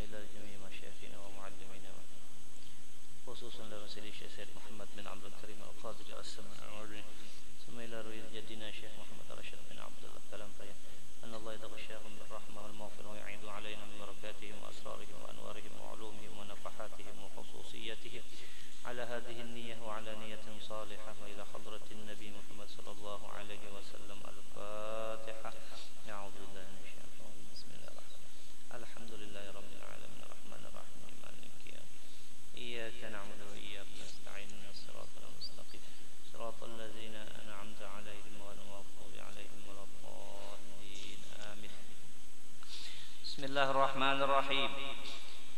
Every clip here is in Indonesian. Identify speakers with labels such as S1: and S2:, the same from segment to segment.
S1: إلى جميع مشايخنا ومعلمينا خصوصا لرسول الشيخ سيد محمد بن عبد الكريم القادري السماعي ثم إلى رؤية جدنا الشيخ محمد رشد بن عبد الله الكلامبية أن الله يتغشاهم بالرحمة والمغفرة ويعيد علينا من بركاتهم وأسرارهم وأنوارهم وعلومهم ونفحاتهم وخصوصيتهم على هذه النية وعلى نية صالحة وإلى حضرة النبي محمد صلى الله عليه وسلم. الفاتحة. أعوذ بالله من الشيطان الرجيم. بسم الله الرحمن الرحيم. الحمد لله رب العالمين الرحمن الرحيم مالك يوم إياك نعبد وإياك نستعين الصراط المستقيم صراط الذين أنعمت عليهم غير المغضوب عليهم ولا الضالين آمين. بسم الله الرحمن الرحيم.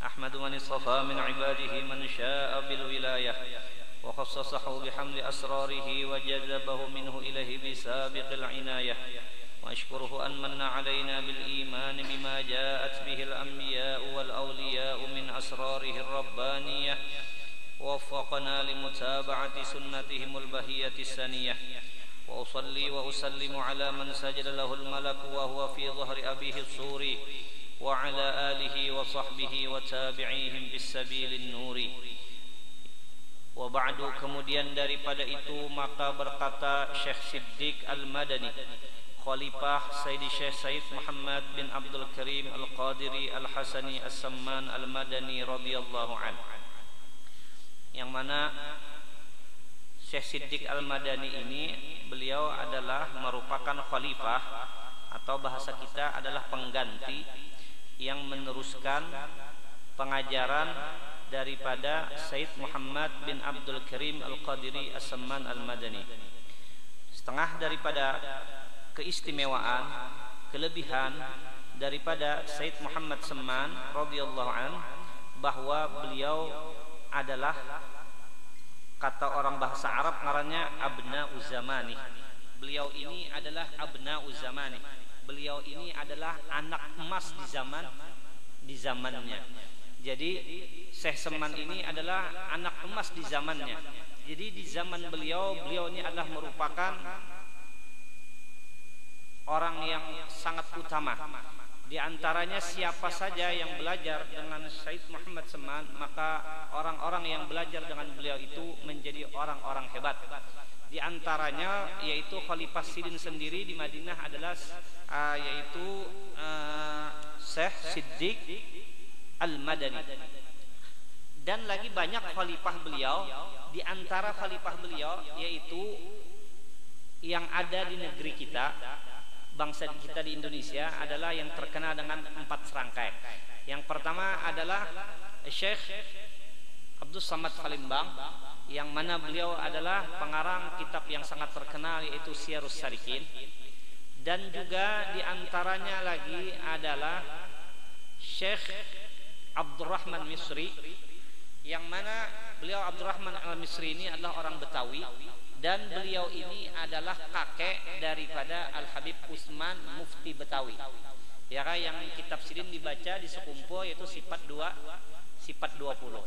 S1: أحمد من اصطفى من عباده من شاء بالولاية وخصصه بحمل أسراره وجذبه منه إليه بسابق العناية، وأشكره أن من علينا بالإيمان بما جاءت به الأنبياء والأولياء من أسراره الربانية، ووفقنا لمتابعة سنتهم البهية السنية. وأصلي وأسلم على من سجد له الملك وهو في ظهر أبيه الصوري وعلى آله وصحبه وتابعيهم بالسبيل النوري. Wa ba'du, kemudian daripada itu maka berkata Syekh Siddiq Al-Madani, Khalifah Sayyidi Syekh Said Muhammad bin Abdul Karim Al-Qadiri Al-Hasani As-Samman Al-Madani radhiyallahu anhu, yang mana Syekh Siddiq Al-Madani ini beliau adalah merupakan khalifah atau bahasa kita adalah pengganti yang meneruskan pengajaran daripada Said Muhammad bin Abdul Karim Al-Qadiri As-Samman Al-Madani. Setengah daripada keistimewaan, kelebihan daripada Said Muhammad Samman radhiyallahu an, bahwa beliau adalah, kata orang bahasa Arab ngarannya abna'u zamani. Beliau ini adalah abna'u zamani. Beliau ini adalah anak emas di zamannya. Jadi Syekh Samman ini adalah anak emas di zamannya. Jadi di zaman beliau ini adalah merupakan orang yang sangat utama. Di antaranya siapa saja yang belajar dengan Said Muhammad Samman, maka orang-orang yang belajar dengan beliau itu menjadi orang-orang hebat. Di antaranya yaitu Khalifah Sidin sendiri di Madinah adalah yaitu Syekh Siddiq Al-Madani. Dan lagi banyak khalifah beliau. Di antara khalifah beliau yaitu yang ada di negeri kita, bangsa kita di Indonesia, adalah yang terkenal dengan 4 serangkai. Yang pertama adalah Syekh Abdul Samad Palembang, yang mana beliau adalah pengarang kitab yang sangat terkenal yaitu Syiarus Salikin. Dan juga di antaranya lagi adalah Syekh Abdurrahman Misri, yang mana beliau Abdurrahman Al-Misri ini adalah orang Betawi, dan beliau ini adalah kakek daripada Al-Habib Utsman Mufti Betawi. Ya kan, yang kitab Sidin dibaca di sekumpul yaitu sifat 20.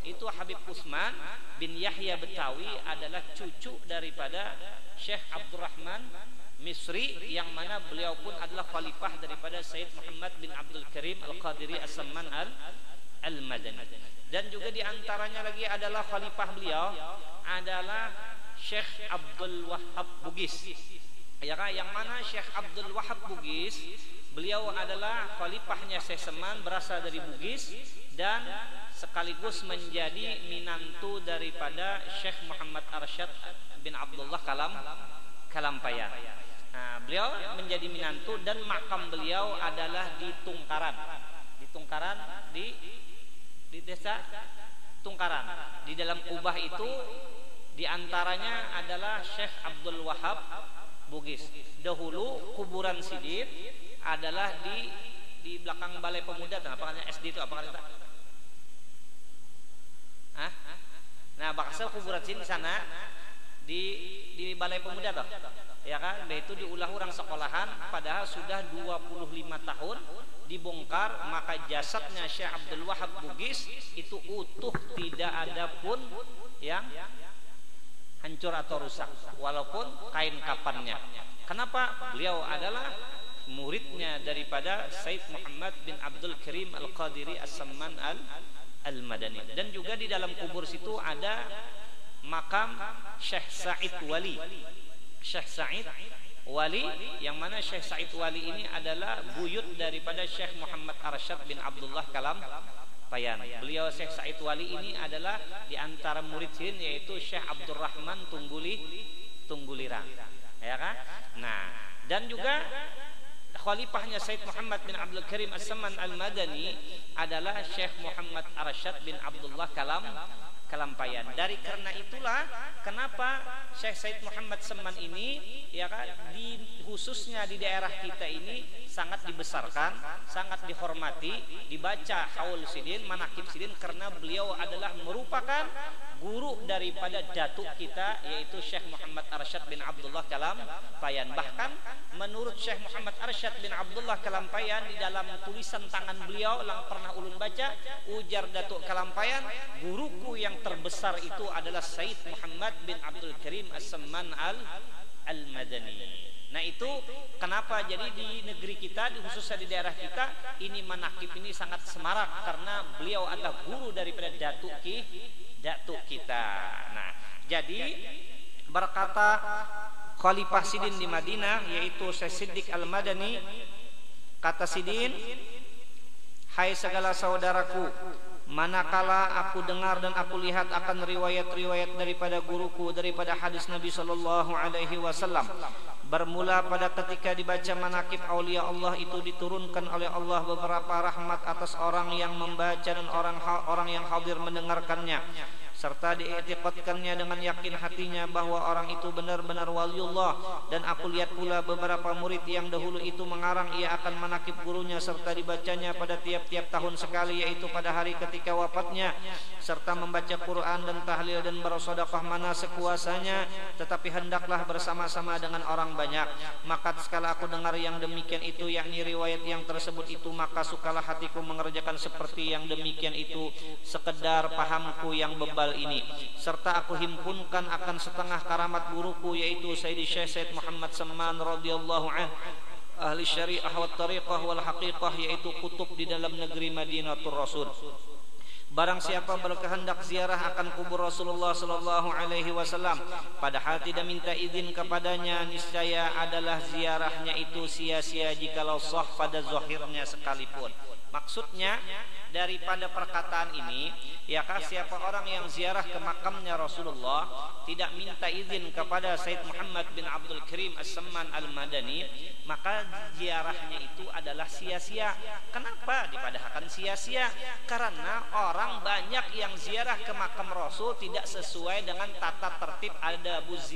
S1: Itu Habib Utsman bin Yahya Betawi adalah cucu daripada Syekh Abdurrahman Misri, yang mana beliau pun adalah khalifah daripada Said Muhammad bin Abdul Karim Al-Qadiri As-Samman Al-Madani. Dan juga diantaranya lagi adalah khalifah beliau adalah Syekh Abdul Wahab Bugis, ya kan? Yang mana Syekh Abdul Wahab Bugis beliau adalah khalifahnya Syekh Samman, berasal dari Bugis dan sekaligus menjadi minantu daripada Syekh Muhammad Arsyad bin Abdullah Kalampayan. Nah, beliau menjadi minantu dan makam beliau adalah di Tungkaran. Di desa Tungkaran. Di dalam kubah itu diantaranya adalah Syekh Abdul Wahab Bugis. Dahulu kuburan Sidin adalah di belakang Balai Pemuda. Apa namanya SD itu? Apa namanya? Nah, bakal kuburan Sidin di sana di Balai Pemuda toh. Ya kan? Itu diulah orang sekolahan, padahal sudah 25 tahun dibongkar, maka jasadnya Syekh Abdul Wahab Bugis itu utuh, tidak ada pun yang hancur atau rusak walaupun kain kafannya. Kenapa? Beliau adalah muridnya daripada Said Muhammad bin Abdul Karim Al-Qadiri As-Samman Al-Madani. Dan juga di dalam kubur situ ada makam Syekh Said Wali. Syekh Said Wali, yang mana Syekh Said Wali ini adalah buyut daripada Syekh Muhammad Arsyad bin Abdullah Kalampayan. Beliau Syekh Said Wali ini adalah di antara murid Sidin, yaitu Syekh Abdurrahman Tunggulirang, ya kan? Nah, dan juga khalifahnya Said Muhammad bin Abdul Karim As-Samman Al-Madani adalah Syekh Muhammad Arsyad bin Abdullah Kalampayan. Dari karena itulah kenapa Syekh Said Muhammad Samman ini, ya kan, khususnya di daerah kita ini sangat dibesarkan, sangat dihormati, dibaca haul Sidin, manakib Sidin, karena beliau adalah merupakan guru daripada datuk kita, yaitu Syekh Muhammad Arsyad bin Abdullah Kalampayan. Bahkan menurut Syekh Muhammad Arsyad bin Abdullah Kalampayan, di dalam tulisan tangan beliau yang pernah ulun baca, ujar Datuk Kalampayan, guruku yang terbesar itu adalah Said Muhammad bin Abdul Karim As-Samman Al-Madani. Nah, itu kenapa jadi di negeri kita, khususnya di daerah kita ini, manakib ini sangat semarak karena beliau adalah guru daripada datuk kita. Nah, jadi berkata Khalifah Sidin di Madinah, yaitu Syekh Siddiq Al-Madani, kata Sidin, hai segala saudaraku, manakala aku dengar dan aku lihat akan riwayat-riwayat daripada guruku daripada hadis Nabi sallallahu alaihi wasallam, bermula pada ketika dibaca manakib aulia Allah itu diturunkan oleh Allah beberapa rahmat atas orang yang membaca dan orang yang hadir mendengarkannya, serta diiktikadkannya dengan yakin hatinya bahwa orang itu benar-benar waliullah. Dan aku lihat pula beberapa murid yang dahulu itu mengarang ia akan manakib gurunya, serta dibacanya pada tiap-tiap tahun sekali, yaitu pada hari ketika wafatnya, serta membaca Quran dan tahlil dan bersedekah mana sekuasanya, tetapi hendaklah bersama-sama dengan orang banyak. Maka sekala aku dengar yang demikian itu, yakni riwayat yang tersebut itu, maka sukalah hatiku mengerjakan seperti yang demikian itu, sekedar pahamku yang bebal ini, serta aku himpunkan akan setengah karamat guruku, yaitu Sayyidi Syekh Said Muhammad Samman radhiyallahu anhu, ahli syariah wa tariqah wal haqiqah, yaitu kutub di dalam negeri Madinatul Rasul. Barang siapa berkehendak ziarah akan kubur Rasulullah sallallahu alaihi wasallam padahal tidak minta izin kepadanya, niscaya adalah ziarahnya itu sia-sia jikalau sah pada zahirnya sekalipun. Maksudnya daripada perkataan ini, ya kan, siapa orang yang ziarah ke makamnya Rasulullah tidak minta izin kepada Said Muhammad bin Abdul Karim As-Samman Al-Madani, maka ziarahnya itu adalah sia-sia. Kenapa dipadahakan sia-sia? Karena orang banyak yang ziarah ke makam Rasul tidak sesuai dengan tata tertib adabuz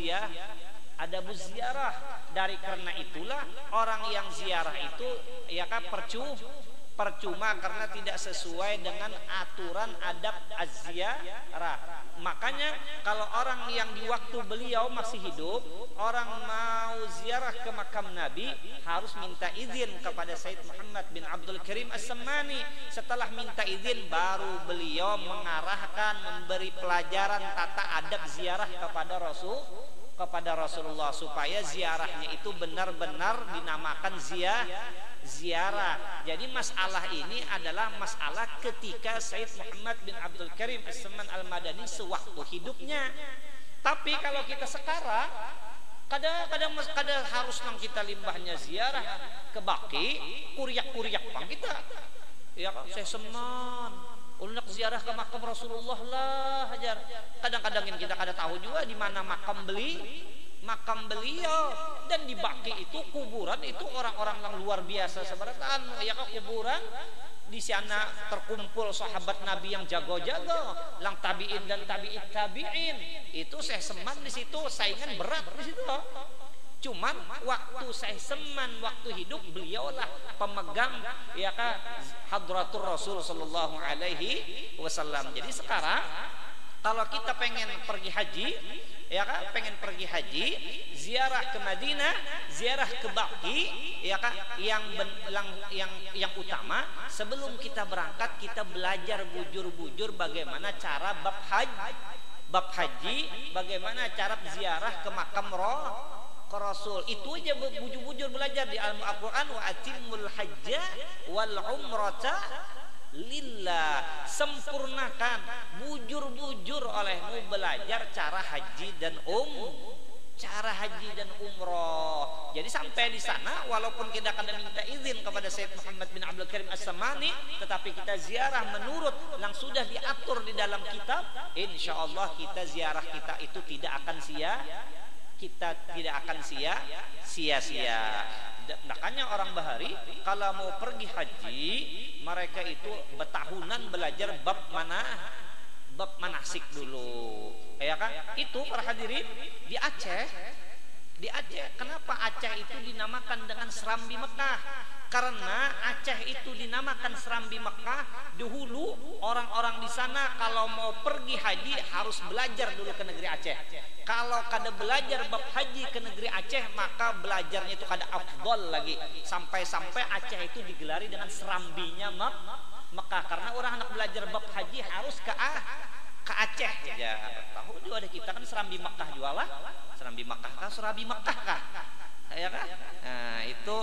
S1: ziarah. Dari karena itulah orang yang ziarah itu, ya kan, percuma karena tidak sesuai dengan aturan adab az-ziarah. Makanya kalau orang yang di waktu beliau masih hidup, orang mau ziarah ke makam Nabi harus minta izin kepada Said Muhammad bin Abdul Karim As-Sammani. Setelah minta izin baru beliau mengarahkan, memberi pelajaran tata adab ziarah kepada Rasulullah, supaya ziarahnya itu benar-benar dinamakan ziarah. Jadi masalah ini adalah masalah ketika Said Muhammad bin Abdul Karim As-Samman Al-Madani sewaktu hidupnya. Tapi kalau kita sekarang kadang harus nang kita limbahnya ziarah ke Baki, kuriak pang kita. Ya kan, saya seman ulun ziarah ke makam Rasulullah lah hajar. Kadang-kadang kita kada tahu juga di mana makam beliau. Dan di Baki itu kuburan itu orang-orang yang luar biasa seberatan, ya kan, kuburan di sana terkumpul sahabat Nabi yang jago-jago, lang tabiin dan tabiin. Itu saya seman di situ, saingan berat di situ. Cuman waktu saya seman waktu hidup beliaulah pemegang, ya kan, hadratur Rasul sallallahu alaihi wasallam. Jadi sekarang kalau kita pengen pergi haji, ya kan, ziarah ke Madinah, ziarah ke Baqi, ya kan, yang utama sebelum kita berangkat kita belajar bujur-bujur bagaimana cara bab haji, bagaimana cara ziarah ke makam ke Rasul. Itu aja bujur-bujur belajar di Al-Quran, wa atimul hajja wal umrata lillah. Sempurnakan, bujur-bujur olehmu belajar cara haji dan umroh. Jadi sampai di sana, walaupun kita akan minta izin kepada Sayyid Muhammad bin Abdul Karim As-Samani, tetapi kita ziarah menurut yang sudah diatur di dalam kitab, insya Allah kita ziarah kita itu tidak akan sia-sia. Makanya orang Bahari kalau mau pergi haji, mereka itu betahunan belajar bab manasik dulu, ya kan? Itu para hadirin di Aceh. Kenapa Aceh itu dinamakan dengan Serambi Mekah? Karena Aceh itu dinamakan Serambi Mekah. Dahulu orang-orang di sana kalau mau pergi haji harus belajar dulu ke negeri Aceh. Kalau kada belajar bab haji ke negeri Aceh, maka belajarnya itu kada afdol lagi. Sampai-sampai Aceh itu digelari dengan Serambinya Mekah. Karena orang anak belajar bab haji harus ke Aceh. Ya, tahu juga ada kita kan Serambi Mekah jualah. Serambi Mekah kah, Surabi Mekah kah? Ya kan? Nah, itu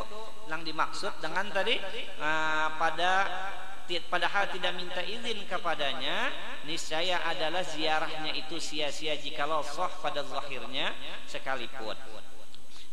S1: yang dimaksud dengan tadi padahal tidak minta izin kepadanya, niscaya adalah ziarahnya itu sia-sia jikalau sah pada zahirnya sekalipun.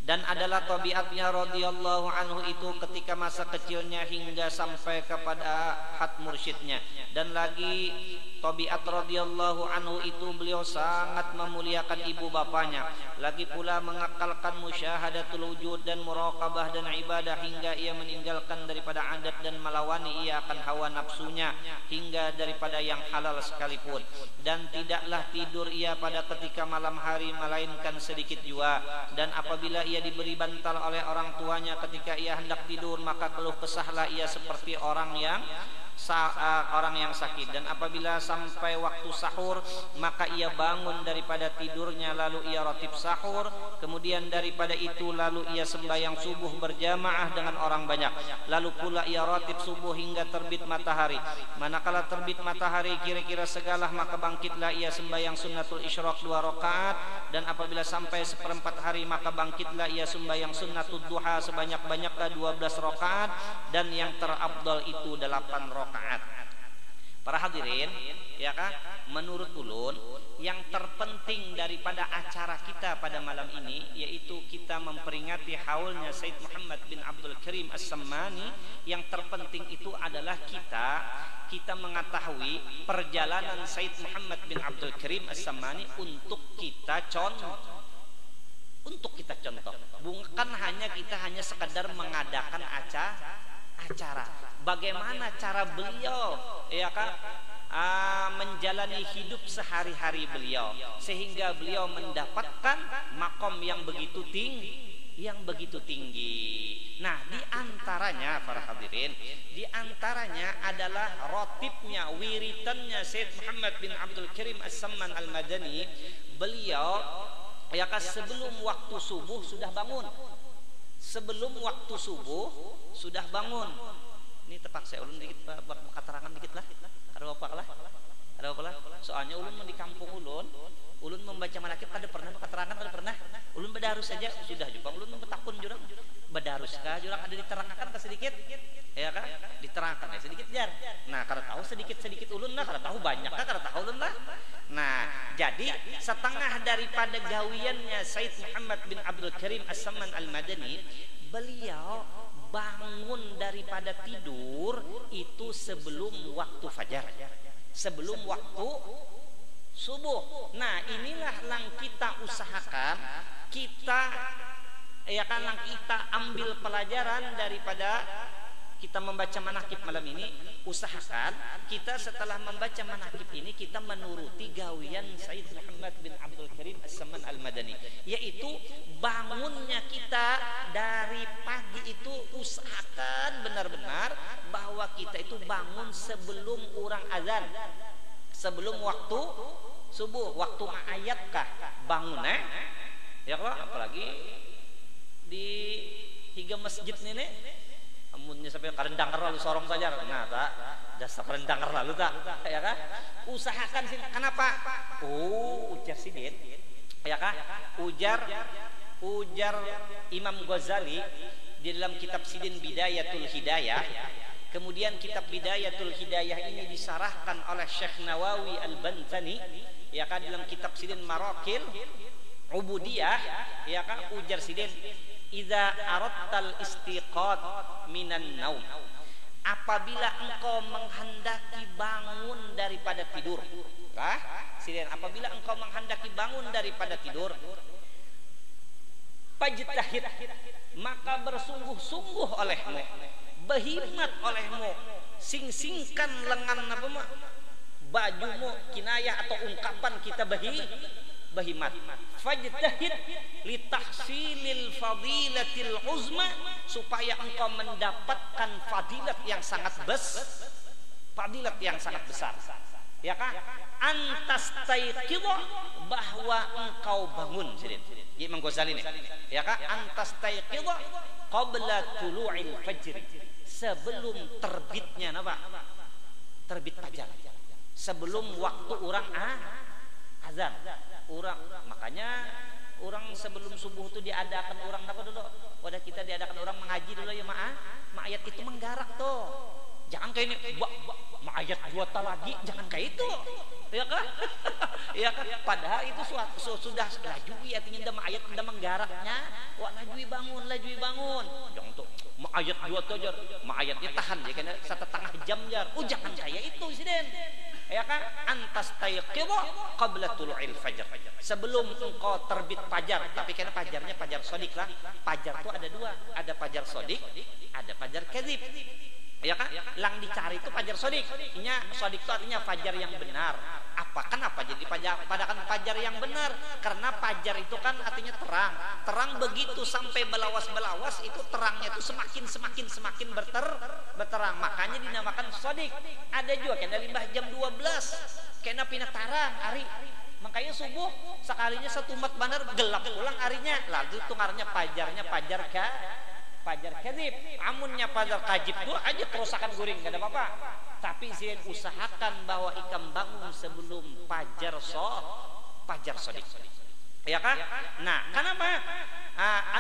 S1: Dan adalah tabiatnya radhiyallahu anhu itu ketika masa kecilnya hingga sampai kepada had mursyidnya. Dan lagi tabiat radhiyallahu anhu itu beliau sangat memuliakan ibu bapanya. Lagi pula mengakalkan musyahadatul wujud dan muraqabah dan ibadah hingga ia meninggalkan daripada adat dan melawani ia akan hawa nafsunya hingga daripada yang halal sekalipun. Dan tidaklah tidur ia pada ketika malam hari melainkan sedikit jua. Dan apabila ia diberi bantal oleh orang tuanya ketika ia hendak tidur, maka keluh kesahlah ia seperti orang yang sakit. Dan apabila sampai waktu sahur, maka ia bangun daripada tidurnya lalu ia ratib sahur. Kemudian daripada itu lalu ia sembahyang subuh berjamaah dengan orang banyak. Lalu pula ia ratib subuh hingga terbit matahari. Manakala terbit matahari kira-kira segalah, maka bangkitlah ia sembahyang sunnatul isyraq 2 rakaat. Dan apabila sampai seperempat hari, maka bangkitlah ia sembahyang sunnatul duha sebanyak-banyaknya 12 rakaat. Dan yang terafdal itu 8 rakaat. Para hadirin, ya kan? Menurut ulun, yang terpenting daripada acara kita pada malam ini yaitu kita memperingati haulnya Sayyid Muhammad bin Abdul Karim As-Samani. Yang terpenting itu adalah kita mengetahui perjalanan Sayyid Muhammad bin Abdul Karim As-Samani untuk kita contoh. Bukan hanya kita sekadar mengadakan acara. Bagaimana cara beliau, ya kan, menjalani hidup sehari-hari beliau sehingga beliau mendapatkan makom yang begitu tinggi. Nah, di antaranya para hadirin, di antaranya adalah rotibnya, wiritannya Sayyid Muhammad bin Abdul Karim As-Samman Al-Madani. Beliau, ya kan, sebelum waktu subuh sudah bangun. Ini terpaksa ulun dikit keterangan dikit lah. Ada apa lah? Soalnya ulun di kampung ulun membaca manakib kada pernah keterangan, kada pernah. Ulun bedarus saja sudah juga. Ulun bertakun jurang. Bedarus kah jurang ada diterangkan ke sedikit? Ya kan? Diterangkan sedikit jar. Nah, kada tahu sedikit ulun lah, kada tahu banyak kah, kada tahu ulun lah. Nah, jadi setengah daripada gawiannya Sayyid Muhammad bin Abdul Karim As-Samman Al-Madani, beliau bangun daripada tidur itu sebelum waktu fajar, sebelum waktu subuh. Nah, inilah yang kita usahakan, kita ambil pelajaran daripada kita membaca manakib malam ini. Usahakan kita setelah membaca manakib ini kita menuruti gawian Sayyid Muhammad bin Abdul Karim As-Samman Al-Madani, yaitu bangunnya kita dari pagi itu usahakan benar-benar bahwa kita itu bangun sebelum orang azan, sebelum waktu subuh, waktu ayat kah bangun ya kok, apalagi di tiga masjid ini amunnya sampai karendang lalu sorong saja. Nah, tak dasar karendang lalu tak, ya kan? Usahakan sih. Kenapa? Ujar sidin, ya kan? Ujar Ujar Imam Ghazali di dalam kitab Sidin Bidayatul Hidayah. Kemudian kitab Bidayatul Hidayah ini disarahkan oleh Syekh Nawawi Al-Bantani, ya kan, dalam kitab Sidin Marakil Ubudiyah, ya kan, ujar Sidin, idza aradtal istiqat minan naum, apabila engkau menghendaki bangun daripada tidur. Sidin, apabila engkau menghendaki bangun daripada tidur, fajtahid, maka bersungguh-sungguh olehmu, berhimmat olehmu, sing-singkan lengan apa mah bajumu, kinayah atau ungkapan kita berhimmat. Fajtahid litahsilil fadilatil uzma, supaya engkau mendapatkan fadilat yang sangat besar, ya kan? Antastaiqidha, bahwa engkau bangun. Imam Ghazali ini, ya kan? Antastaiqidha qabla tulu'il fajr, sebelum terbitnya apa? Terbit fajar, sebelum waktu orang azan. Makanya orang sebelum subuh itu diadakan orang apa dulu? Wadah kita diadakan orang mengaji dulu ya ayat itu menggarak tuh. Jangan kayak ini, ayat 2 lagi, jangan kayak itu. Ya kan? Ya kan? Padahal itu sudah lajui, artinya ayat udah menggaraknya. Wah, lajui bangun. Jangan tuh ayat 2 aja, ayatnya tahan ya kan 1,5 jam jar. Jangan kayak itu Sidin. Ya kan? Antastaiqidha qabla tulu'il fajr, sebelum engkau terbit fajar. Tapi karena fajarnya fajar shadiq lah. Fajar itu ada 2, ada fajar shadiq, ada fajar kadzib. Ya kan? Lang dicari itu fajar shadiq. Shadiq itu artinya fajar yang benar. Kenapa jadi fajar yang benar? Karena fajar itu kan artinya terang. Terang begitu sampai belawas itu terangnya itu semakin berterang. Makanya dinamakan shadiq. Ada juga kena limbah jam 12, kena pinataran hari. Makanya subuh sekalinya satu umat benar gelap ulang harinya. Lalu itu ngarannya fajarnya fajar kadzib. Amunnya fajar kadzib itu aja kerusakan guring, gak ada apa-apa. Tapi saya usahakan bahwa ikam bangun sebelum fajar shadiq. Ya kan? Nah, kenapa?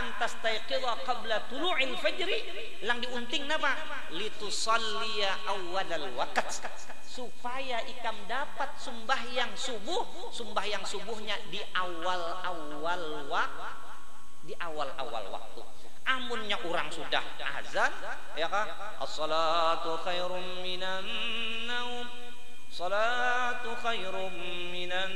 S1: Antastaiqidha qabla tulu'il fajri, lang diunting napa? Litusalliya awwalal waqt, supaya ikam dapat sembahyang subuhnya di awal-awal waktu. Amunnya orang sudah azan, ya kan? As-salatu khairum minan naum, salatu khairum minan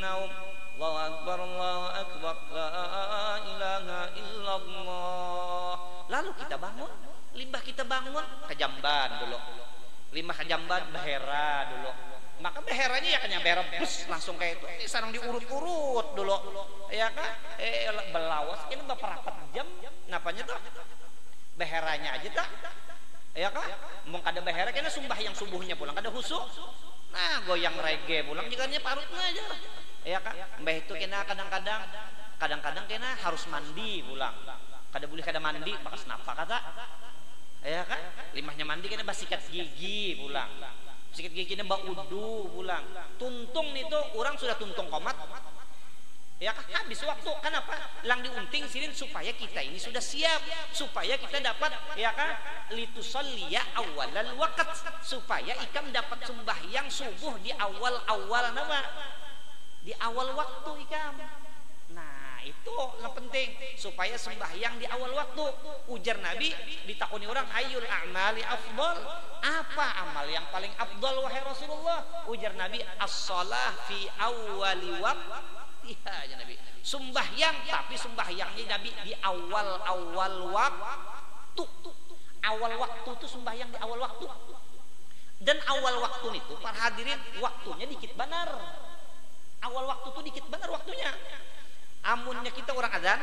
S1: naum, Allahu akbar, Allahu akbar, la ilaha illallah. Lalu kita bangun, limbah kita bangun kejamban dulu. Limbah kejamban behera dulu. Maka beheranya ya kan behera bus langsung kayak itu. Ini sarang diurut-urut dulu. Ya kan? Belawas ini beberapa jam. Napanya tuh? Beheranya aja tak? Ya kan? Mung kada behera kena sembahyang subuhnya pulang kada husuk. Nah, goyang reggae pulang juga parutnya aja. Ya kan? Mbah itu kena kadang-kadang kena harus mandi pulang. Kada boleh kada mandi bakas napa kata. Ya kan? Limahnya mandi kena basikat gigi pulang. Sikat gigi kena baudu pulang. Tuntung itu orang sudah tuntung komat. Ya kan? Habis waktu. Kenapa? Lang diunting silin supaya kita ini sudah siap, supaya kita dapat, ya kan? Litusalliya awalal waqt, supaya ikam dapat sembahyang subuh di awal-awal nama. Di awal waktu ikam. Nah, itu yang penting supaya sembahyang di awal waktu. Ujar Nabi, ditakuni orang, ayyul a'mali afdal, apa amal yang paling afdal wahai Rasulullah? Ujar Nabi, as-shalah fi awwali waqtiha, ya Nabi. Sembahyang, tapi sembahyangnya Nabi di awal waktu. Awal waktu itu sembahyang di awal waktu. Dan awal waktu itu para hadirin waktunya dikit benar. Awal waktu itu dikit benar waktunya. Amunnya kita orang azan,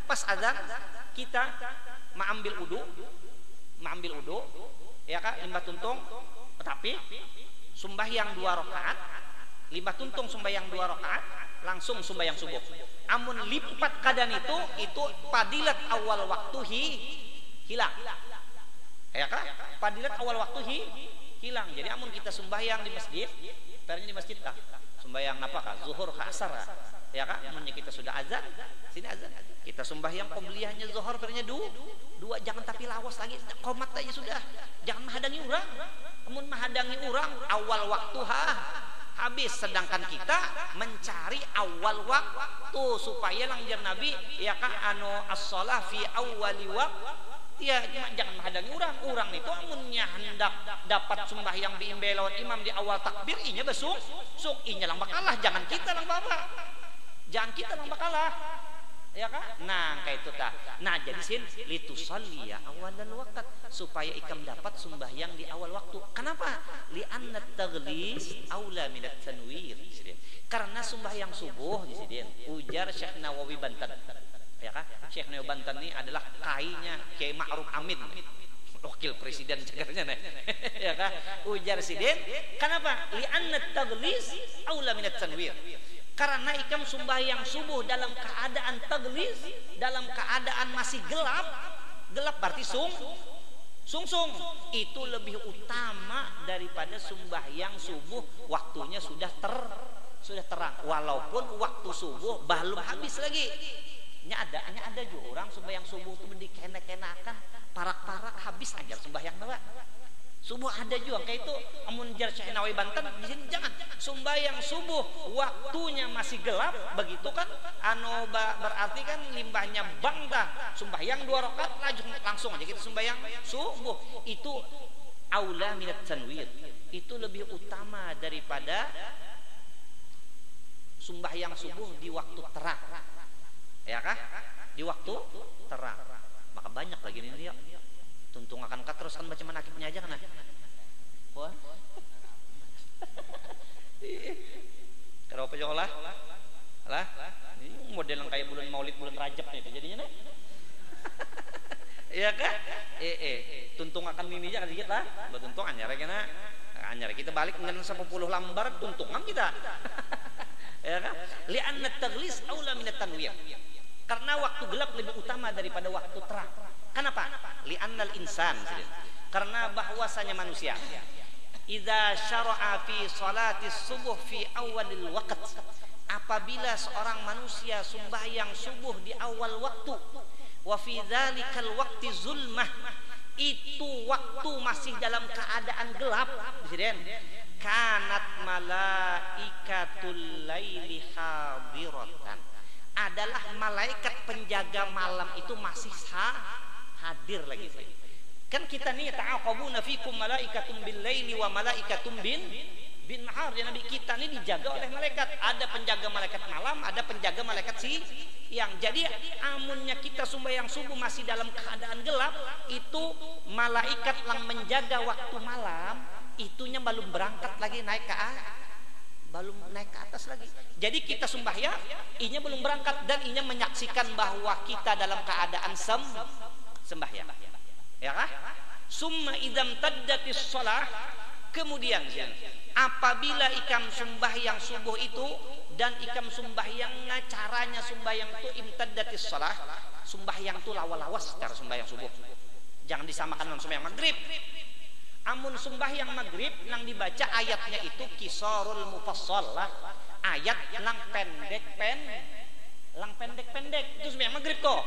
S1: pas azan kita mengambil udu, ya kan, limbah tuntung, tapi sembahyang 2 rakaat, limbah tuntung sembahyang 2 rakaat, langsung sembahyang subuh. Amun lipat keadaan itu padilat awal waktu hilang, ya kan? Padilat awal waktu hilang. Jadi amun kita sembahyang di masjid, pernya di masjid lah, sembahyang apa kah? Zuhur kah asar kah?
S2: Ya kan? Munnya kita sudah azan, sini azan. Kita sembahyang qobliyahnya zuhur pernya dua, jangan tapi lawas lagi, qomat aja sudah. Jangan menghadangi orang. Mun menghadangi orang awal waktu habis, sedangkan kita mencari awal waktu supaya langjar Nabi ya kan as-shalah fi awwali waqt. Ya, jangan menghadangi orang itu amunnya hendak dapat sembahyang biimbe lawan imam di awal takbir inya besuk inya lang bakalah, jangan kita lang bakalah ya kan. Nah kayak itu tah. Nah jadi sin litusalli ya awalal waqt, supaya ikam dapat sembahyang di awal waktu. Kenapa? Li'anna taghlis aula minat tanwir. Karena sembahyang subuh di sini ujar Syekh Nawawi Banten. Ya kan? Syekh Nawawi Banten ini adalah kainya Kiai Ma'ruf Amin, wakil presiden cegarnya nih. Ya kan? Ujar sidin. Kenapa? Li'anna taghlis aula minat tanwir. Karena ikam sembahyang subuh dalam keadaan taglis, dalam keadaan masih gelap berarti sung, itu lebih utama daripada sembahyang subuh waktunya sudah terang, walaupun waktu subuh belum habis lagi. Hanya ada juga orang sembahyang subuh itu dikena-kenakan parak-parak habis aja sembahyang nawa. Subuh ada juga kayak itu amun jar Syekh Nawawi Banten di sini jangan sembahyang subuh waktunya masih gelap begitu kan berarti kan limbahnya bang dah sembahyang 2 rakaat langsung aja kita sembahyang subuh itu aula minat tanwir, itu lebih utama daripada sembahyang subuh di waktu terang ya kah, di waktu terang. Maka banyak lagi nih dia tuntung akan terus kan baca manakibnya aja kan. Wah. Kenapa jangan lah? Ini model yang kayak bulan Maulid, bulan Rajab nih jadinya nih. Iya kan? Tuntung akan ini aja kan dikit lah. Tuntung anyar kena. Anyar kita balik dengan 10 lambar tuntungan kita. Ya kan? Li'anna taghlis aula minat tanwir. Karena waktu gelap lebih utama daripada waktu terang. Kenapa? Li'annal insan, karena bahwasanya manusia idza syara'a fi salati subuh fi awalil waqt, apabila seorang manusia sembahyang subuh di awal waktu, wa fi dzalikal waqti zulmah, itu waktu masih dalam keadaan gelap, kanat malaikatul laili hadiratan, adalah malaikat penjaga malam itu masih hadir lagi. Kan kita nih ta'aqabuna fikum malaikatum bil laili wa malaikatum bin nahar. Ya Nabi kita nih dijaga oleh malaikat. Ada penjaga malaikat malam, ada penjaga malaikat siang. Jadi amunnya kita sembahyang subuh masih dalam keadaan gelap, itu malaikat yang menjaga waktu malam itunya belum berangkat lagi naik ke atas lagi. Jadi kita sembahyang, inya belum berangkat dan inya menyaksikan bahwa kita dalam keadaan sembahyang. Ya kah? Summa idam taddatis shalah, kemudian apabila ikam sembahyang subuh itu dan ikam sembahyangnya caranya sembahyang itu imtaddatis shalah, sembahyang itu lawas-lawas cara sembahyang subuh. Jangan disamakan dengan sembahyang maghrib. Amun sembahyang maghrib nang dibaca ayatnya itu kisarul mufassal lah, ayat lang pendek itu sembahyang maghrib kok.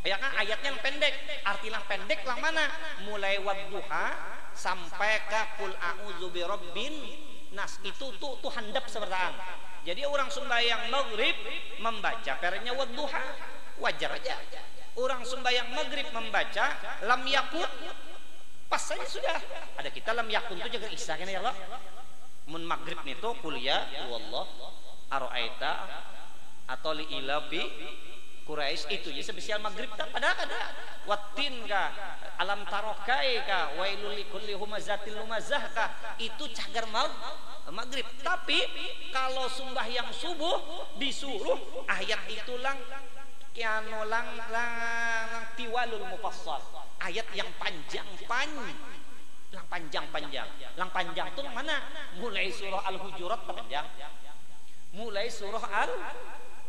S2: Ya kan ayatnya yang pendek, arti yang pendek lang mana? Mulai wadduha sampai ke qul a'udzu birabbin nas, itu tuh handap sebertaan. Jadi orang sembahyang maghrib membaca pernya wadduha wajar aja. Orang sembahyang maghrib membaca lam yakun pas saja sudah. Ada kita lam yakun itu jaga isya kan ya Allah. Mun maghrib itu kuliah wallah araita atau li ilafi Quraisy itu jadi spesial maghrib tak pada ada watin ka alam tarokai ka wailul likulli humazatil lumazah ka itu cagar maghrib. Tapi kalau sembahyang subuh disuruh ayat itu lang tiwalul mufassal, ayat yang panjang tuh mana? Mulai surah Al-Hujurat panjang, mulai surah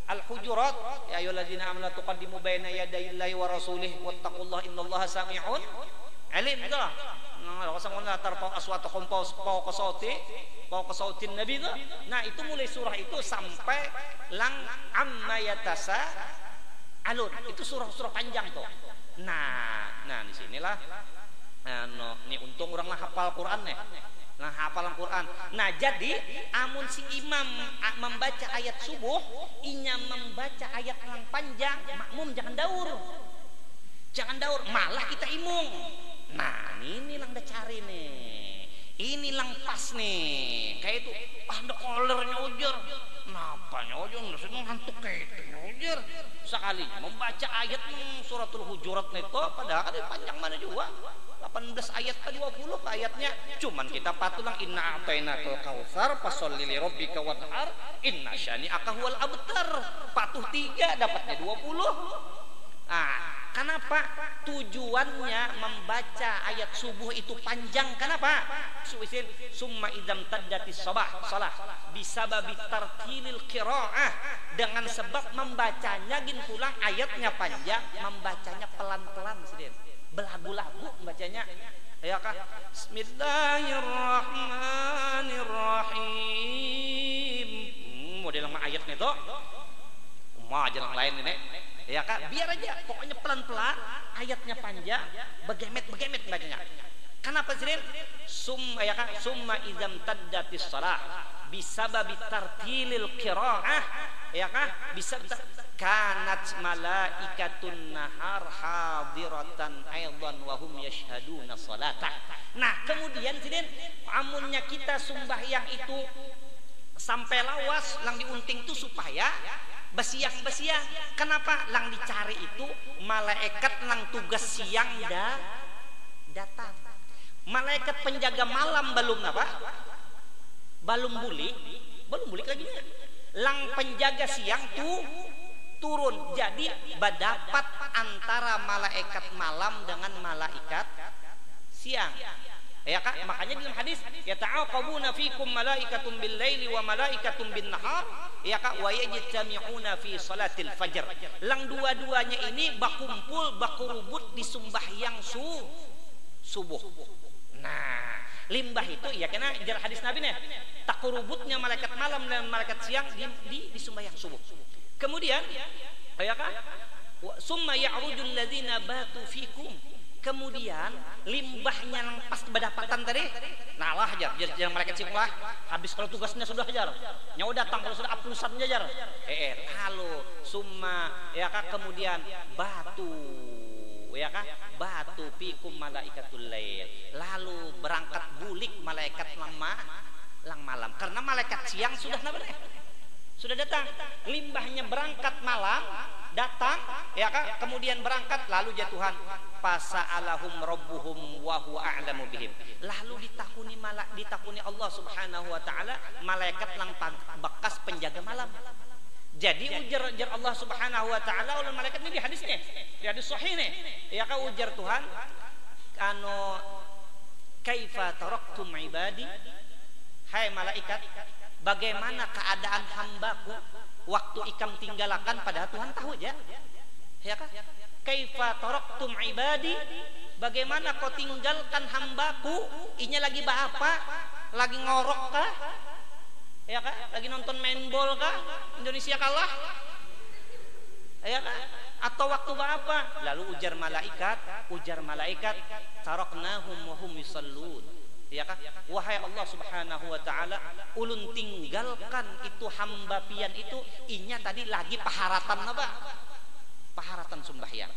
S2: Al-Hujurat ya ayyuhalladzina amanu tuqaddimu baina yadayillahi wa rasulih wattaqullaha innallaha sami'un alim. Rasulullah tarfa'u aswatakum fawqa sautin nabi itu. Nah, itu mulai surah itu sampai lang amma yatasa alun. Itu surah-surah panjang tuh. Nah di sinilah ini untung orang lah hafal Quran nih. Nah, hafalan Quran. Nah, jadi amun si imam membaca ayat subuh, inya membaca ayat yang panjang, makmum jangan daur. Jangan daur, malah kita imung. Nah, ini lang dah cari nih. Ini lang pas nih. Kayak itu, ada kolornya ujar. Napanya ujar, maksudnya ngantuk kayak itu ujar. Sekalinya membaca ayat suratul hujurat itu, padahal kan panjang mana juga. 18 ayat ke 20 ayatnya, cuman kita patulang inna a'tainakal kautsar fasholli li rabbika wanhar inna syani'aka huwal abtar. Patuh 3 dapatnya 20. Kenapa tujuannya membaca ayat subuh itu panjang? Kenapa? Summa idzam taddatis shalah bisababi tartilil qiraah, dengan sebab membacanya gin pulang ayatnya panjang, membacanya pelan-pelan sedih. Belagu-lagu bacanya, ya kan? Bismillahirrahmanirrahim. Model nama ayatnya tuh, aja yang lain ini, ya kan? Biar aja, pokoknya pelan-pelan, ayatnya panjang, begemet bacanya. Kenapa sih? Ya kan? Summa idzam taddatis shalah bisababi tartilil qiraah, ya kan? Bisa kanat malaikatun nahar hadiratan aidan wa hum yashhaduna salata. Nah, kemudian sidin amunnya kita sembahyang itu sampai lawas lang diunting itu supaya besiang. Kenapa lang dicari itu malaikat lang tugas siang datang. Malaikat penjaga malam belum apa? Belum bulik lagi nya. Lang penjaga siang tuh turun, jadi berdapat antara malaikat malam dengan malaikat siang, ya kan? Makanya dalam hadis ya ta'aqabuna fikum malaikatun bil laili wa malaikatun bin nahar, ya kan? Wa yajtami'una fi salatil fajr. Lang dua-duanya ini bakumpul bakurubut di sembahyang subuh. Nah, limbah itu ya karena jar hadis Nabi nih, takurubutnya malaikat malam dan malaikat siang di sembahyang subuh. Kemudian, ya kan? Summa ya'rujul ladzina batu fikum. Kemudian limbahnya yang pas berdapatan tadi, nah lah aja, jangan mereka cip lah. Habis kalau tugasnya sudah ajar, nyawa datang kalau sudah aplusan ajar. Lalu summa, ya kan? Kemudian batu, ya kan? Batu fikum malaikatul lail. Lalu berangkat bulik malaikat lang malam. Karena malaikat siang sudah sudah datang, limbahnya berangkat malam datang, ya kan? Kemudian berangkat, lalu jatuhan fasa'alahum rabbuhum wa huwa a'lamu bihim. Lalu ditakuni Allah Subhanahu wa taala malaikat lang bekas penjaga malam. Jadi ujar Allah Subhanahu wa taala oleh malaikat ini di hadisnya, di hadis sahih nih, ya kan? Ujar Tuhan, kaifa taraktum ibadi, hai malaikat, bagaimana keadaan hambaku waktu ikam tinggalkan, padahal Tuhan tahu aja, ya kan? Kaifa taraktum ibadi, bagaimana kau tinggalkan hambaku, inya lagi apa? Lagi ngorok kah? Ya kan? Lagi nonton main bol kah? Indonesia kalah? Ya kan? Atau waktu apa? Lalu ujar malaikat, taraknahum wa hum yusallun. Ya kan? Wahai Allah Subhanahu wa taala, ulun tinggalkan itu hamba pian itu, inya tadi lagi paharatan apa? Paharatan sembahyang.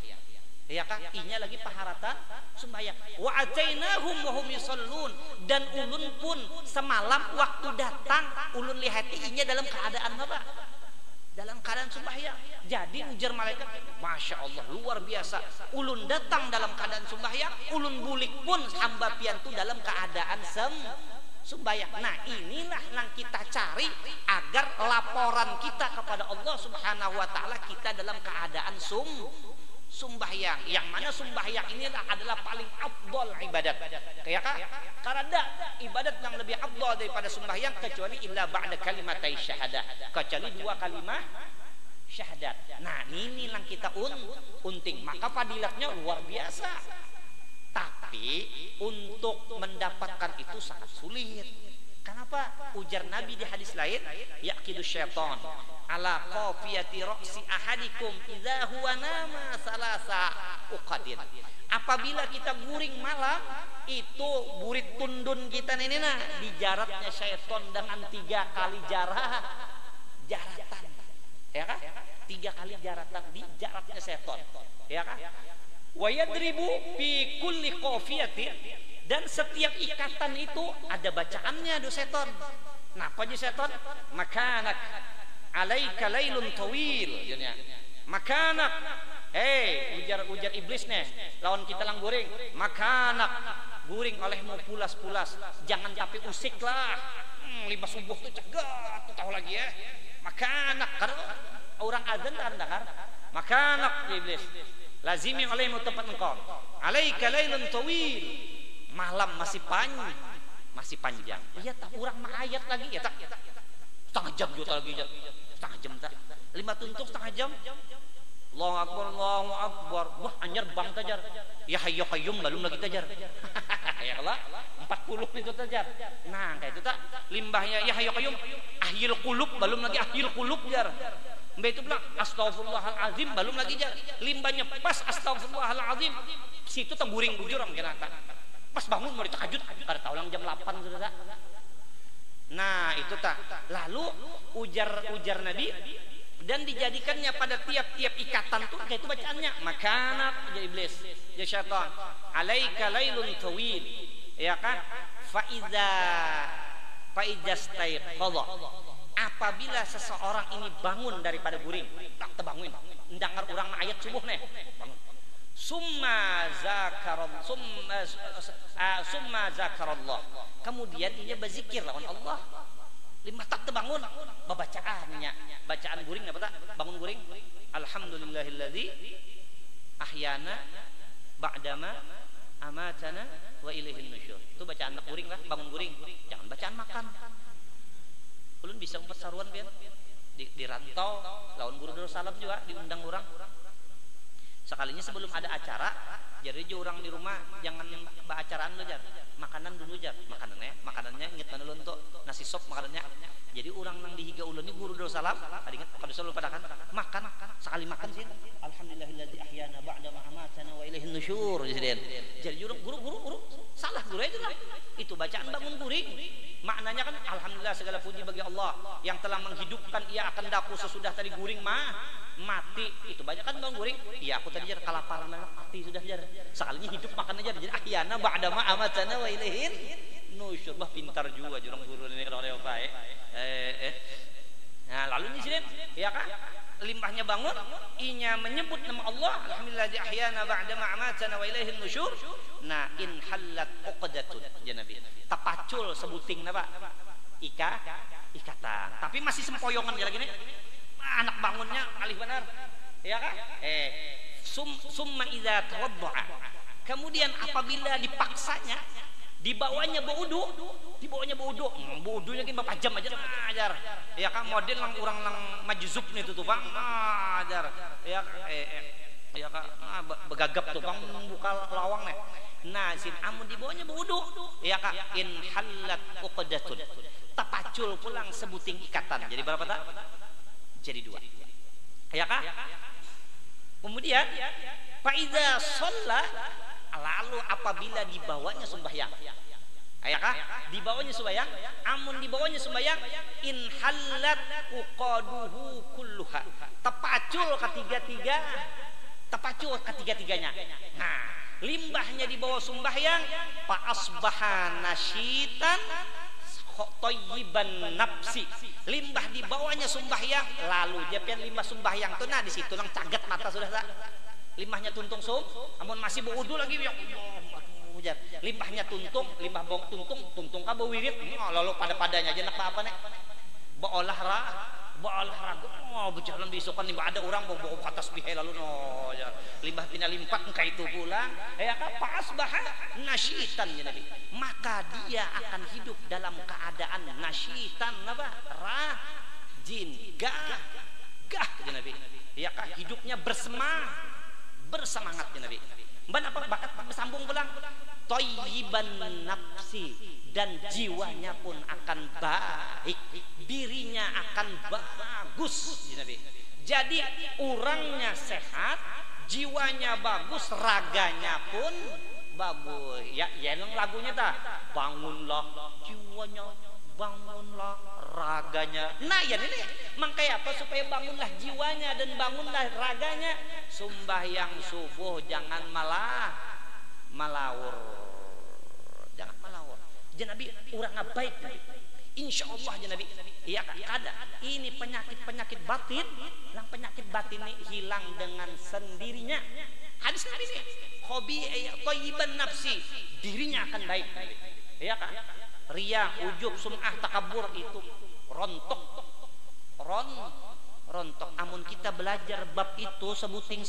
S2: Ya kan? Inya lagi paharatan sembahyang. Wa atainahum wa hum yusallun, dan ulun pun semalam waktu datang ulun lihat inya dalam keadaan apa? Dalam keadaan sembahyang. Jadi ujar malaikat, masya Allah luar biasa. Ulun datang dalam keadaan sembahyang, ulun bulik pun hamba pian tu dalam keadaan sembahyang. Nah, inilah yang kita cari agar laporan kita kepada Allah Subhanahu wa taala kita dalam keadaan sembahyang. Yang mana sembahyang ini adalah paling afdal ibadat. Ya kan? Karena ada ibadat yang lebih afdal daripada sembahyang kecuali illa ba'da kalimatai syahadah. Kecuali 2 kalimat syahadat. Nah, ini yang kita unting. Maka fadilatnya luar biasa. Tapi untuk mendapatkan itu sangat sulit. Kenapa? Ujar Nabi di hadis lain, yaqidu syaitan ala qafiyati ra'si ahadikum idza huwa nama salasa uqadin. Apabila kita guring malam, itu burit tundun kita nenena dijaratnya syaitan dengan 3 kali jaratan. Ya kan? 3 kali jaratan dijaratnya syaitan. Ya kan? Wa yadribu fi kulli qafiyatin, dan setiap ikatan itu ada bacaannya do seton. Napa aja seton? Makanak alaika lailun tawil. Makanak, ujar iblis nih lawan kita lang guring. Makanak, guring olehmu pulas-pulas, jangan tapi usik lah. 5 subuh tuh cegat, tuh tahu lagi ya. Makanak, karena orang azan tak dengar. Makanak iblis, lazimi olehmu tempat engkau. Alaika lailun tawil, malam masih panjang. Iya tak urang mah ayat lagi ya tak. Setengah jam juga lagi, setengah jam tak. 5 tuntuk setengah jam. Allahu akbar, Allahu akbar. Wah anjar bang tajar. Ya hayyu qayyum belum lagi tajar. Ya Allah, 40 itu tajar. Nah kayak itu tak. Limbahnya ya hayyu qayyum ahyil qulub belum lagi ahyil qulub jar. Mbak itu bilang astagfirullahalazim belum lagi jar. Limbahnya pas astagfirullahalazim. Situ temburing bujur am kena tak. Pas bangun mau ditahajud, kada tahu lang jam 8 sudah tak. Nah itu tak. Lalu ujar Nabi, dan dijadikannya pada tiap-tiap ikatan tuh kayak itu bacaannya. Makanat ya iblis, ya syaitan. Alaika lailun tawil. Ya kan? Faiza staiqadha. Apabila seseorang ini bangun daripada guring, tak terbangun. Dengar orang ayat subuh nih. Bangun. Summa zakarallah. Kemudian ia berzikir lawan Allah. 5 tak terbangun bacaannya. Bacaan guring apa tak? Bangun guring. Alhamdulillahilladzi ahyana ba'dama amatana wa ilaihin nusyur. Itu bacaan anak guring lah, bangun guring. Jangan bacaan makan. Ulun bisa umpet saruan biar di rantau lawan guru Darussalam juga diundang orang. Sekalinya sebelum ada acara, jadi orang di rumah jangan acaraan lo jar, makanan dulu jar, makanannya inget mana lo untuk nasi sop makanannya. Jadi orang nang dihiga ulun ini guru Darussalam, ada ingat pada selalu pada kan makan sekali makan sih. Alhamdulillahilladzi ahyana ba'da ma amatana wa ilaihin nusyur. Jadi guru salah guru aja lah. Itu bacaan bangun guring. Maknanya kan alhamdulillah segala puji bagi Allah yang telah menghidupkan ia akan daku sesudah tadi guring mati. Itu banyak kan bangun guring. Iya aku tadi jar kelaparan mati sudah jar. Sekalinya hidup makan aja. Jadi ahyana ba'da ma amatana wa ilaihin nusyur. Bah pintar juga jurang guru ini kalau oleh baik. Nah lalu ini sih ya kan limpahnya bangun inya menyebut nama Allah alhamdulillah ahyana ba'da ma amatana wa ilaihin nusyur. Nah in halat uqdatun ya Nabi tapacul sebuting napa ikatan tapi masih sempoyongan ya lagi nih anak bangunnya alih benar ya kan summa idza tawaddaa kemudian apabila dipaksanya dibawanya baudu baudunya kan bapak jam aja ajar ya kan model lang orang lang majzub nih tuh bang ajar ya kan begagap tuh bang buka lawang nih nah sin amun dibawanya baudu ya kan in halat uqdatun tapacul pulang sebuting ikatan jadi berapa tak jadi 2 ya kan kemudian fa iza shalla lalu apabila dibawanya sembahyang ayakah dibawanya sembahyang amun dibawanya sembahyang in halat uqaduhu kulluha tapacul ketiga-tiganya nah limbahnya dibawa sembahyang fa asbaha nasyitan thayyiban nafsi limbah dibawanya sembahyang lalu dia pian limbah sembahyang tuh nah di situ lang cagat mata sudah tak limbahnya tuntung amun masih berwudu lagi ya Allah limbahnya tuntung limbah bong tuntung ka wirid lalu pada-padanya aja nak apa nek olahraga berjalan besokan limbah ada orang bawa ke atas bihai lalu ya limbah pina limpat engka itu pulang ya kan pas bahas nasyitan ya Nabi maka dia akan hidup dalam keadaan nasyitan apa rajin gah ya Nabi ya kan hidupnya bersemangat ya Nabi ban apa bakat sambung pulang thayyiban nafsi, dan jiwanya pun akan baik, dirinya akan bagus. Jadi orangnya sehat, jiwanya bagus, raganya pun bagus. Ya yang lagunya ta, bangunlah jiwanya, bangunlah raganya. Nah ya ini makanya apa, supaya bangunlah jiwanya dan bangunlah raganya. Sembahyang subuh jangan malawur, jangan malawur. Nabi orang baik Nabi. Insya Allah Nabi. Iya ada ini penyakit batin, yang penyakit batin ini hilang dengan sendirinya. Hadis Nabi ini hobi thayyiban nafsi, dirinya akan baik. Iya kan? Ria, ujub, sum'ah, takabur itu rontok. Amun kita belajar bab itu sebuting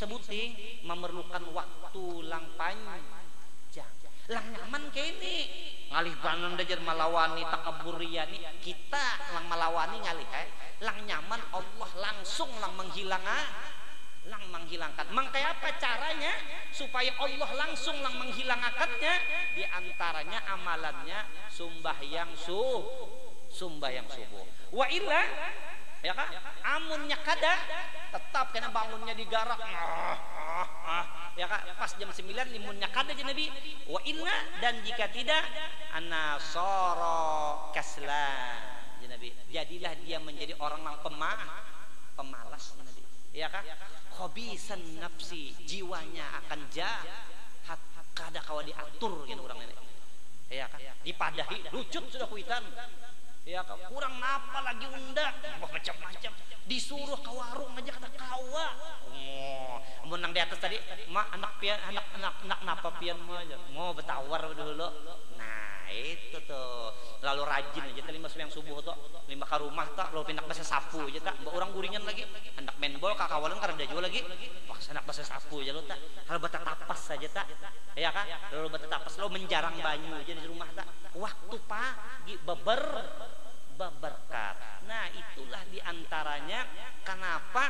S2: memerlukan waktu lang panjang. Lang nyaman kayak ini ngalih banan dajar malawani takabur ria nih, kita lang malawani ngalih lang nyaman, Allah langsung lang menghilangkan. Makanya apa caranya supaya Allah langsung lang menghilangkannya? Di antaranya amalannya sembahyang subuh. Wa illa ya kan, amunnya kada tetap kena bangunnya digarak ya kan, pas jam 9 limunnya kada aja Nabi. Wa illa, dan jika tidak anasara kaslan ya Nabi, jadilah dia menjadi orang yang pemalas ya Nabi. Ya kan, khobisan nafsi, jiwanya akan jahat, kada kawa diatur gitu orang ini. Ya kan, dipadahi lucut sudah kuitan. Ya kan, kurang apa lagi unda, macam-macam, disuruh ke warung aja kata kawa. Menang di atas tadi, anak napa pian mau betawar dulu. Nah itu tuh, lalu rajin aja tadi mas yang subuh tuh, lima ke rumah tak, lalu pindah bahasa sapu aja tak, orang guringan lagi, anak main bol kakawalan karena ada juga lagi, wah anak bahasa sapu aja lo tak, kalau bata tapas saja tak, ya kan, lalu bata tapas lo menjarang banyu aja di rumah tak, waktu pagi berkat. Nah itulah diantaranya kenapa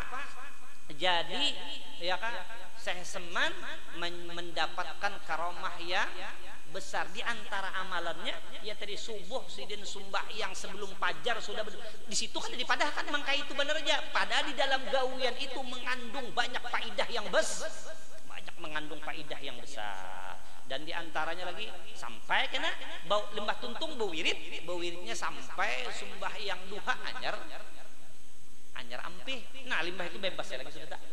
S2: jadi ya kan Syekh Seman mendapatkan karomah yang besar. Di antara amalannya ya tadi subuh sidin sembahyang sebelum fajar sudah di situ kan dipadahkan, maka itu benar aja. Padahal di dalam gawian itu mengandung banyak faidah yang besar. Dan diantaranya lagi sampai kena bau lembah tuntung bau wiridnya sampai sembahyang duha anyar ampih. Nah limbah itu bebas ya lagi sudah tak.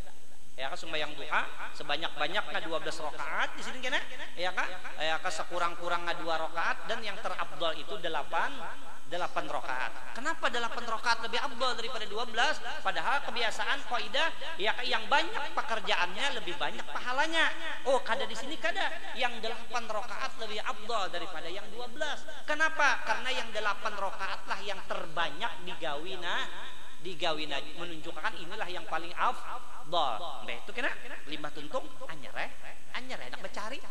S2: Ya kan sembahyang duha sebanyak-banyaknya 12 rakaat di sini kena. Ya kan sekurang-kurangnya 2 rakaat, dan yang terafdal itu 8 rakaat. Kenapa 8 rakaat lebih afdal daripada 12? Padahal kebiasaan kaidah ya yang banyak pekerjaannya lebih banyak pahalanya. Oh, kada di sini kada yang 8 rakaat lebih afdal daripada yang 12. Kenapa? Karena yang 8 rakaat lah yang terbanyak digawina menunjukkan inilah yang paling afdal. Nah itu kena limbah tuntung anyar enak becari.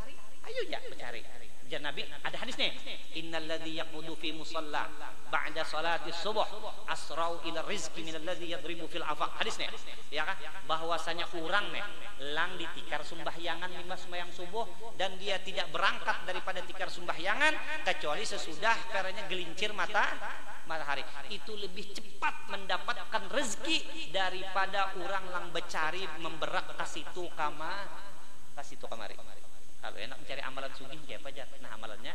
S2: Ayo ya becari. Jan Nabi ada hadis nih, innalladzi yaqudu fi musalla ba'da salati subuh asrau ila rizqi minalladzi yadribu fil afaq. Hadis nih ya kan, bahwasanya orang nih lang ditikar sumbahyangan lima sembahyang subuh, dan dia tidak berangkat daripada tikar sumbahyangan kecuali sesudah peranya gelincir matahari. Itu lebih cepat mendapatkan rezeki daripada orang lang becari memberak kasitu kamari. Kalau enak mencari amalan sugih kayak apa aja. Nah amalannya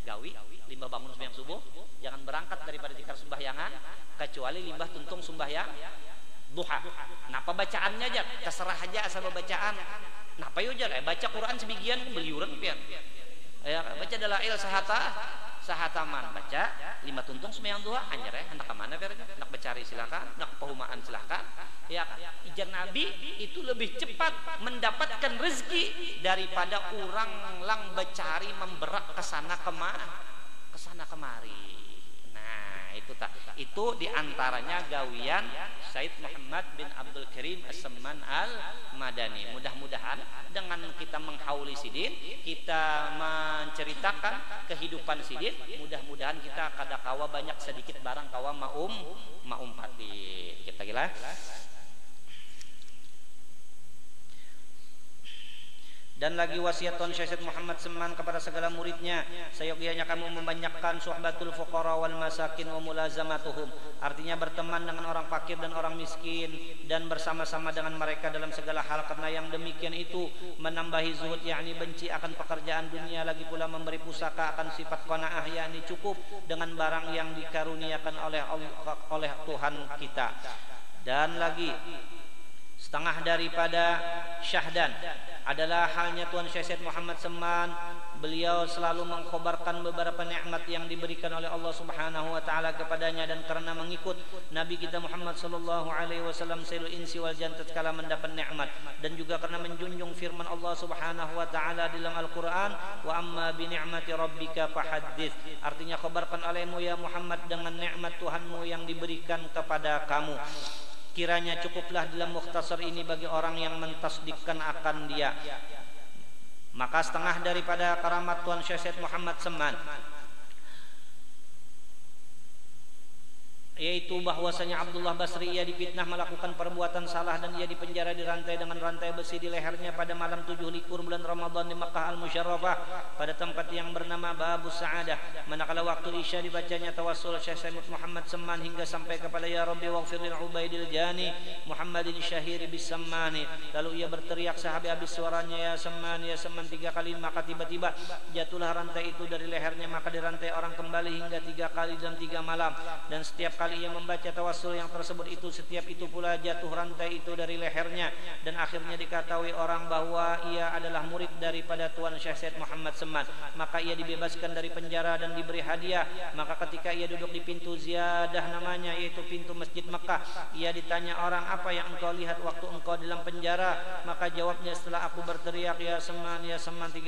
S2: gawi limbah bangun sembahyang subuh, jangan berangkat daripada tikar sumbahyangan kecuali limbah tuntung sembahyang duha. Napa bacaannya aja terserah aja asal bacaan. Napa yo aja baca Quran sebagian beliuran pian. Ya baca dalail sahataman, baca lima tuntung sembahyang duha anjir ya, hendak ke mana vernya? Hendak becari silakan, hendak perumahan silakan. Ya ijar Nabi itu lebih cepat mendapatkan rezeki daripada orang lang becari memberak kesana kemari. Nah itu diantaranya gawian Said Muhammad bin Abdul Karim As-Samman Al-Madani. Mudah-mudahan dengan kita menghauli sidin, kita menceritakan kehidupan sidin, mudah-mudahan kita kadakawa banyak sedikit barang kawa maum pati. Kita gila. Dan lagi wasiat Tuan Syekh Muhammad Seman kepada segala muridnya, seyogyanya kamu membanyakkan suhbatul fuqara wal masakin wa mulazamatuhum. Artinya berteman dengan orang fakir dan orang miskin dan bersama-sama dengan mereka dalam segala hal, karena yang demikian itu menambahi zuhud, yakni benci akan pekerjaan dunia, lagi pula memberi pusaka akan sifat qanaah, yakni cukup dengan barang yang dikaruniakan oleh Tuhan kita. Dan lagi setengah daripada syahdan adalah halnya Tuan Syekh Muhammad Seman. Beliau selalu mengkhabarkan beberapa nikmat yang diberikan oleh Allah Subhanahu wa taala kepadanya, dan karena mengikut Nabi kita Muhammad sallallahu alaihi wasallam sayyidul insi wal jannah tatkala mendapat nikmat, dan juga karena menjunjung firman Allah Subhanahu wa taala dalam Al-Qur'an, wa amma bi ni'mati rabbika fahaddits. Artinya khabarkan olehmu ya Muhammad dengan nikmat Tuhanmu yang diberikan kepada kamu. Kiranya cukuplah dalam mukhtasar ini bagi orang yang mentasdikkan akan dia. Maka setengah daripada karamat Tuan Syekh Muhammad Seman yaitu bahwasanya Abdullah Basri ia difitnah melakukan perbuatan salah, dan ia dipenjara dirantai dengan rantai besi di lehernya pada malam 7 likur bulan Ramadan di Makkah Al-Musyarrafah pada tempat yang bernama Babus Sa'adah. Manakala waktu Isya dibacanya tawassul Syekh Muhammad Seman hingga sampai kepada ya Rabbi waghfir lil Ubaidil Jani Muhammadin Syahiri bis Sammani. Lalu ia berteriak sehabis-habis suaranya ya Seman 3 kali, maka tiba-tiba jatuhlah rantai itu dari lehernya, maka dirantai orang kembali hingga 3 kali dalam 3 malam. Dan setiap kali ia membaca tawassul yang tersebut itu, setiap itu pula jatuh rantai itu dari lehernya, dan akhirnya diketahui orang bahwa ia adalah murid daripada Tuan Syekh Muhammad Seman. Maka ia dibebaskan dari penjara dan diberi hadiah. Maka ketika ia duduk di pintu ziyadah namanya, yaitu pintu Masjid Mekah, ia ditanya orang, apa yang engkau lihat waktu engkau dalam penjara? Maka jawabnya, setelah aku berteriak ya Seman 3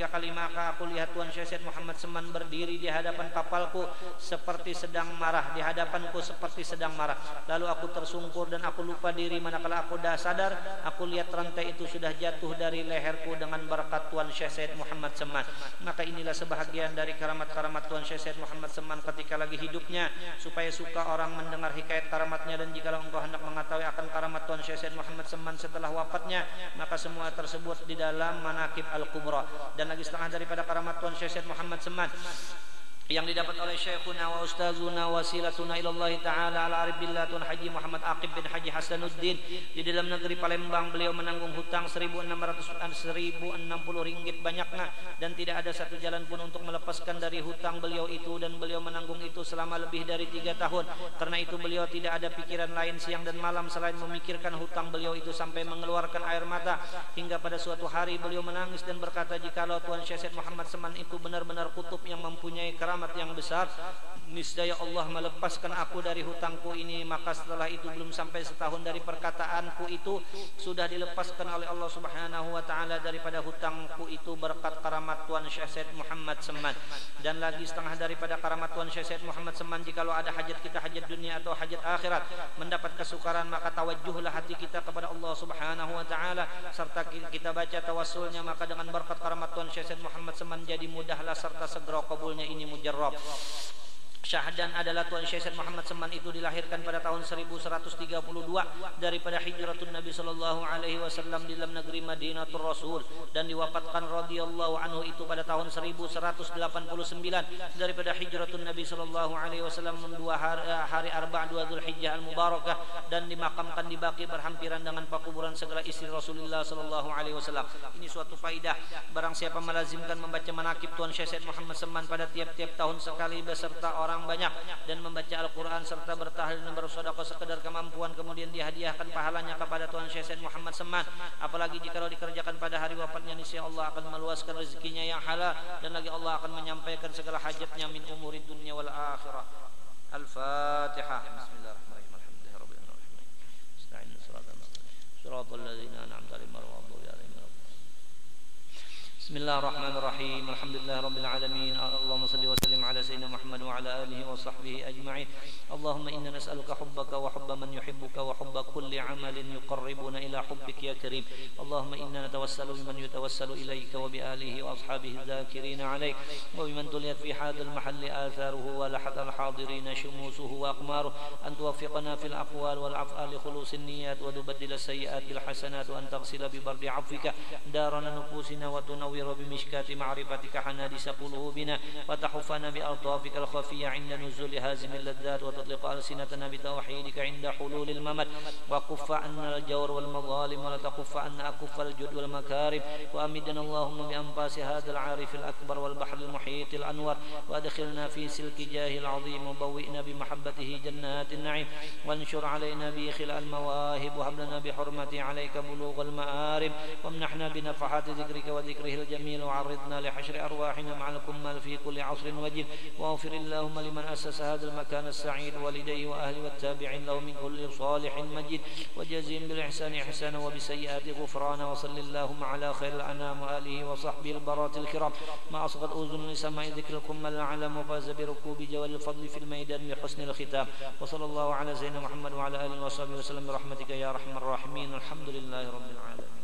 S2: kali, maka aku lihat Tuan Syekh Muhammad Seman berdiri di hadapan kapalku seperti sedang marah, di hadapanku seperti sedang marah. Lalu aku tersungkur dan aku lupa diri. Manakala aku dah sadar, aku lihat rantai itu sudah jatuh dari leherku dengan berkat Tuan Syekh Muhammad Seman. Maka inilah sebahagian dari karamat-karamat Tuan Syekh Muhammad Seman ketika lagi hidupnya, supaya suka orang mendengar hikayat karamatnya. Dan jikalau engkau hendak mengetahui akan karamat Tuan Syekh Muhammad Seman setelah wafatnya, maka semua tersebut di dalam Manaqib Al-Kubra. Dan lagi setengah daripada karamat Tuan Syekh Muhammad Seman yang didapat oleh syekhuna wa ustazuna wasilatuna ilallahi ta'ala al-arif billah Tuan Haji Muhammad Aqib bin Haji Hasanuddin. Di dalam negeri Palembang beliau menanggung hutang 1.660 ringgit banyaknya, dan tidak ada satu jalan pun untuk melepaskan dari hutang beliau itu, dan beliau menanggung itu selama lebih dari 3 tahun. Karena itu beliau tidak ada pikiran lain siang dan malam selain memikirkan hutang beliau itu, sampai mengeluarkan air mata. Hingga pada suatu hari beliau menangis dan berkata, jikalau Tuan Syekh Muhammad Seman itu benar-benar kutub yang mempunyai keramat yang besar, niscaya Allah melepaskan aku dari hutangku ini. Maka setelah itu belum sampai setahun dari perkataanku itu, sudah dilepaskan oleh Allah Subhanahu wa taala daripada hutangku itu berkat karamat Tuan Syekh Muhammad Seman. Dan lagi setengah daripada karamat Tuan Syekh Muhammad Seman, jikalau ada hajat kita, hajat dunia atau hajat akhirat, mendapat kesukaran, maka tawajjuhlah hati kita kepada Allah Subhanahu wa taala serta kita baca tawassulnya, maka dengan berkat karamat Tuan Syekh Muhammad Seman jadi mudahlah serta segera kabulnya ini mujarrab. Syahdan adalah Tuan Syekh Muhammad Seman itu dilahirkan pada tahun 1132 daripada hijratun Nabi sallallahu alaihi wasallam di dalam negeri Madinatul Rasul, dan diwafatkan radhiyallahu anhu itu pada tahun 1189 daripada hijratun Nabi sallallahu alaihi wasallam 2 hari Arba' 2 Dzulhijjah al-Mubarakah, dan dimakamkan di Baqi berhampiran dengan pakuburan segala istri Rasulullah sallallahu alaihi wasallam. Ini suatu faidah, barang siapa melazimkan membaca manaqib Tuan Syekh Muhammad Seman pada tiap-tiap tahun sekali beserta orang banyak, dan membaca Al-Quran serta bertahlil dan bersedekah sekedar kemampuan, kemudian dihadiahkan pahalanya kepada Tuan Syekh Muhammad Seman. Apalagi jikalau dikerjakan pada hari wafatnya, niscaya Allah akan meluaskan rezekinya yang halal, dan lagi Allah akan menyampaikan segala hajatnya min umuri dunia wal akhirah. Al-Fatihah. Bismillahirrahmanirrahim. Alhamdulillahirabbil alamin. Ista'inu shiratal ladzina an'amta 'alaihim ghairil alamin. Bismillahirrahmanirrahim. Alhamdulillahirabbil alamin. Allahumma shalli wa sallim ala
S1: سيدنا محمد وعلى آله وصحبه أجمعين. اللهم إنا نسألك حبك وحب من يحبك وحب كل عمل يقربنا إلى حبك يا كريم. اللهم إنا نتوسل بمن يتوسل إليك وبآله وأصحابه الذاكرين عليك، وبمن تليت في هذا المحل آثاره ولحق الحاضرين شموسه وأقماره، أن توفقنا في الأقوال والأفعال خلوص النيات، وتبدل السيئات بالحسنات، وأن تغسل ببرد عفوك دارنا نفوسنا، وتنور بمشكاة معرفتك حنادس قلوبنا، وتحفنا بألطافك الخفية عند نزول هازم اللذات، وتطلق ألسنتنا بتوحيدك عند حلول الممت، وكف عنا الجور والمظالم، ولا تكف عنا أكف الجود والمكارم، وأمدنا اللهم بأنفاس هذا العارف الأكبر والبحر المحيط الأنور، وأدخلنا في سلك جاه العظيم، وبوئنا بمحبته جنات النعيم، وانشر علينا به خلال المواهب، وهب لنا بحرمته عليك بلوغ المآرب، وامنحنا بنفحات ذكرك وذكره الجميل، وعرضنا لحشر أرواحنا مع الكمال في كل عصر وجل. واغفر اللهم لمن أسس هذا المكان السعيد، والديه وأهله والتابعين له من كل صالح مجيد، وجزيهم بالإحسان إحسانا وبسيئات غفرانا. وصل اللهم على خير الأنام وآله وصحبه البرات الكرام، ما أصغت أذن لسماع ذكركم من العلم، وفاز بركوب جوال الفضل في الميدان بحسن الختام. وصلى الله على سيدنا محمد وعلى آله وصحبه وسلم برحمتك يا أرحم الراحمين. الحمد لله رب العالمين.